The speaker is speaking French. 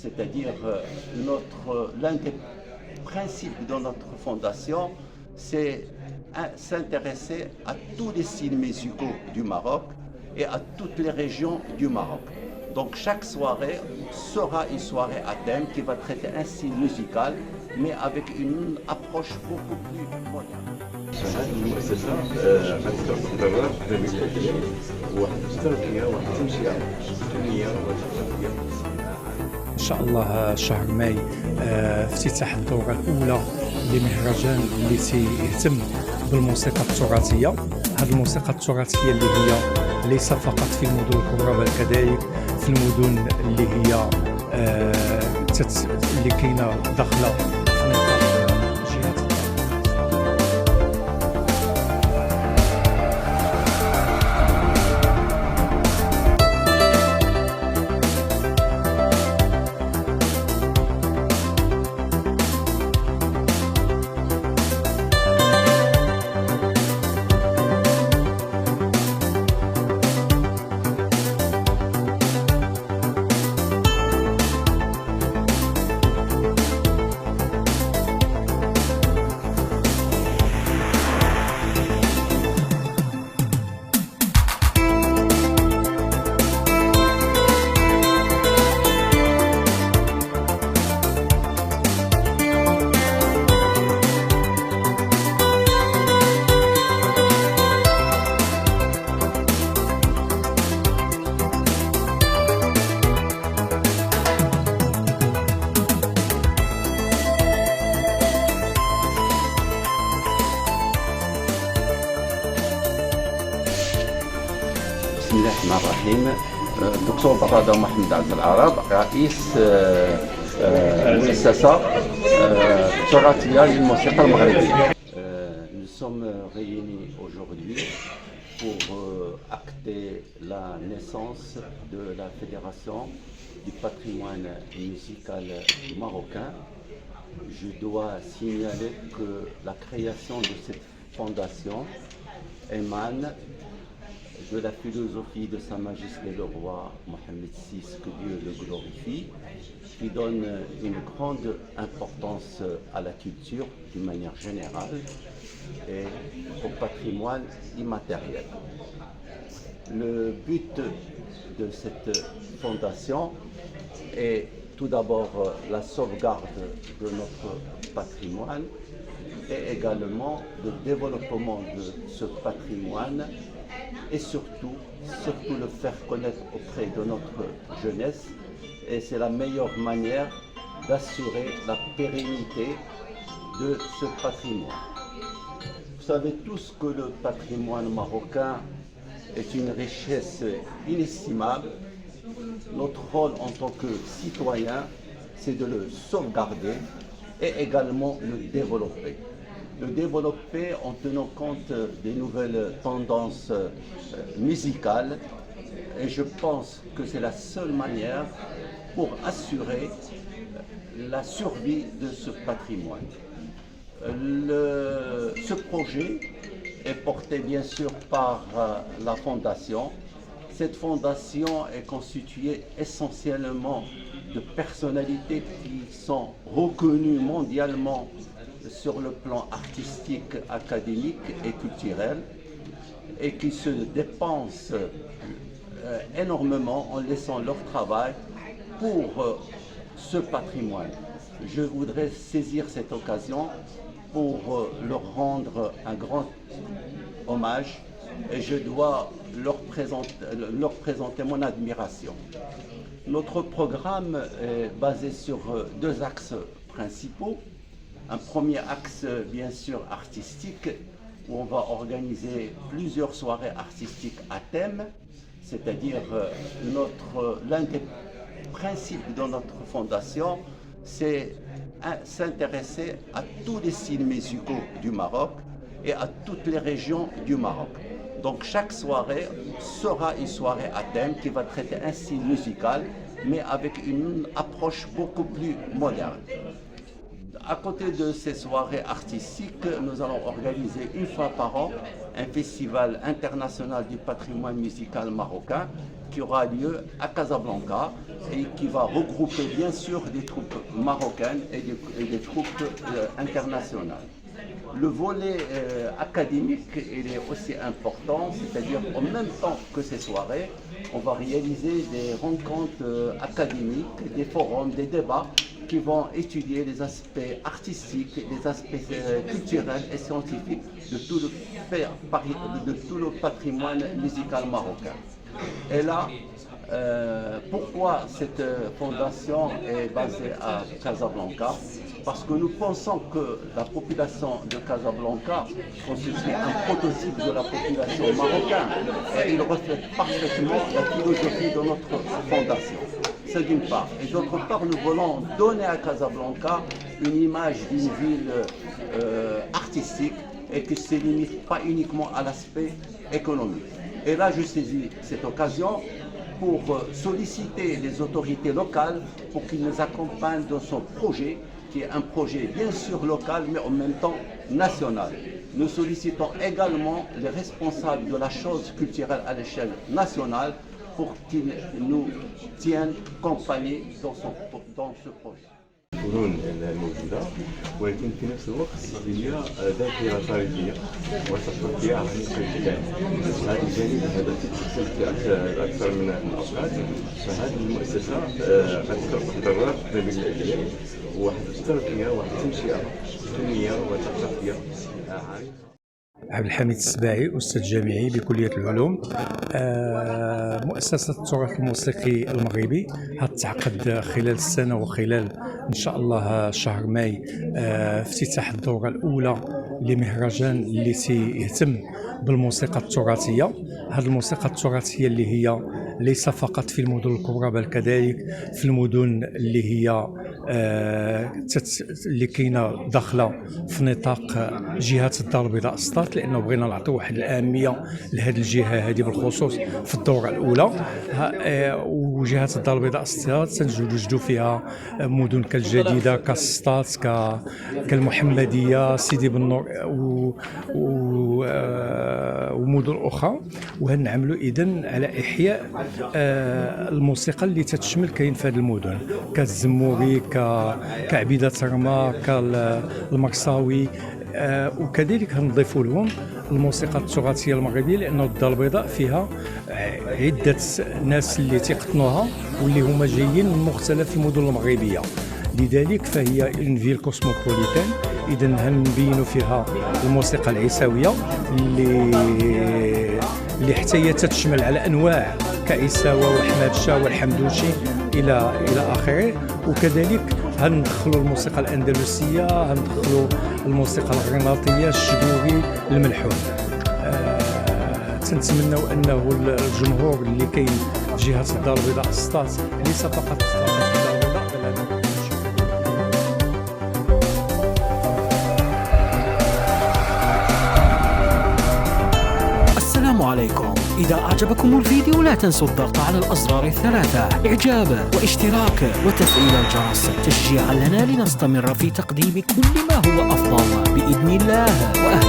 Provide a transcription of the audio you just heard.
c'est-à-dire l'un des principes de notre fondation, c'est s'intéresser à tous les styles musicaux du Maroc et à toutes les régions du Maroc. Donc chaque soirée sera une soirée à thème qui va traiter un style musical, mais avec une approche beaucoup plus moderne. هذه المؤسسة غتستمر بمثل واحد التربية واحد التنشئة الفنية والثقافية. إن شاء الله شهر ماي افتتاح الدورة الأولى لمهرجان اللي تيهتم بالموسيقى التراثية. هذه الموسيقى التراثية اللي هي ليس فقط في المدن الكبرى بل كذلك في المدن اللي هي اللي كاينة داخلة في نطاق جهات بسم الله الرحمن الرحيم. دكتور برادة محمد عبد العرب، رئيس مؤسسة تراثية للموسيقى المغربية. Nous sommes réunis aujourd'hui pour acter la naissance de la Fédération du patrimoine musical marocain. Je dois signaler que la création de cette fondation émane de la philosophie de Sa Majesté le roi Mohammed VI, que Dieu le glorifie, qui donne une grande importance à la culture d'une manière générale et au patrimoine immatériel. Le but de cette fondation est tout d'abord la sauvegarde de notre patrimoine et également le développement de ce patrimoine et surtout le faire connaître auprès de notre jeunesse, et c'est la meilleure manière d'assurer la pérennité de ce patrimoine. Vous savez tous que le patrimoine marocain est une richesse inestimable. Notre rôle en tant que citoyen, c'est de le sauvegarder et également le développer. Le développer en tenant compte des nouvelles tendances musicales, et je pense que c'est la seule manière pour assurer la survie de ce patrimoine. Ce projet est porté bien sûr par la fondation. Cette fondation est constituée essentiellement de personnalités qui sont reconnues mondialement sur le plan artistique, académique et culturel, et qui se dépensent énormément en laissant leur travail pour ce patrimoine. Je voudrais saisir cette occasion pour leur rendre un grand hommage, et je dois leur présenter mon admiration. Notre programme est basé sur deux axes principaux. Un premier axe, bien sûr, artistique, où on va organiser plusieurs soirées artistiques à thème, c'est-à-dire l'un des principes de notre fondation, c'est s'intéresser à tous les styles musicaux du Maroc et à toutes les régions du Maroc. Donc chaque soirée sera une soirée à thème qui va traiter un style musical, mais avec une approche beaucoup plus moderne. À côté de ces soirées artistiques, nous allons organiser une fois par an un festival international du patrimoine musical marocain qui aura lieu à Casablanca et qui va regrouper bien sûr des troupes marocaines et des troupes internationales. Le volet académique il est aussi important, c'est-à-dire en même temps que ces soirées, on va réaliser des rencontres académiques, des forums, des débats qui vont étudier les aspects artistiques, les aspects culturels et scientifiques de tout le patrimoine musical marocain. Et là, pourquoi cette fondation est basée à Casablanca? Parce que nous pensons que la population de Casablanca constitue un prototype de la population marocaine et il reflète parfaitement la philosophie de notre fondation. C'est d'une part. Et d'autre part, nous voulons donner à Casablanca une image d'une ville artistique et qui ne se limite pas uniquement à l'aspect économique. Et là, je saisis cette occasion pour solliciter les autorités locales pour qu'ils nous accompagnent dans son projet, qui est un projet bien sûr local, mais en même temps national. Nous sollicitons également les responsables de la chose culturelle à l'échelle nationale pour qu'ils nous tiennent compagnie dans ce projet. الفنون الموجودة ولكن في نفس الوقت هي ذاكرة تاريخية وثقافية على مستوى البلاد. هذا الجانب هذا تتسلسل في أكثر من أوقات، فهذه المؤسسة قد تتضرر بالأجيال وواحد التربية وواحد التنشئة فنية وثقافية عريقة. عبد الحميد السباعي، أستاذ جامعي بكلية العلوم. مؤسسة التراث الموسيقي المغربي هتعقد خلال السنة وخلال إن شاء الله شهر ماي افتتاح الدورة الأولى لمهرجان اللي تيهتم بالموسيقى التراثية. هذه الموسيقى التراثية اللي هي ليس فقط في المدن الكبرى بل كذلك في المدن اللي هي اللي كاينه داخله في نطاق جهه الدار البيضاء سطات، لانه بغينا نعطيو واحد الاهميه لهذه الجهه هذه بالخصوص في الدوره الاولى. وجهه الدار البيضاء سطات تنوجدوا فيها مدن كالجديده كسطات كالمحمديه سيدي بن نور ومدن اخرى. وهنعملوا اذن على احياء الموسيقى اللي تتشمل كاين في هذه المدن كالزموري كعبيدة رما كالمرصاوي. وكذلك هنضيفوا لهم الموسيقى التراثية المغربية، لأنه الدار البيضاء فيها عدة ناس اللي تيقطنوها واللي هما جايين من مختلف المدن المغربية، لذلك فهي اون فيل كوسموبوليتان. إذا هنبينوا فيها الموسيقى العيساوية اللي حتى هي تتشمل على أنواع كعيساوة وحمادشة والحمدوشي إلى آخره. وكذلك هندخلوا الموسيقى الأندلسية، هندخلوا الموسيقى الغرناطية، الشبوري، الملحون. تنتمنوا أنه الجمهور اللي كاين جهة الدار البيضاء سطات ليس فقط الدار البيضاء بل السلام عليكم. إذا أعجبكم الفيديو لا تنسوا الضغط على الأزرار الثلاثة إعجابا واشتراكا وتفعيل الجرس تشجيعا لنا لنستمر في تقديم كل ما هو أفضل بإذن الله. وأهلا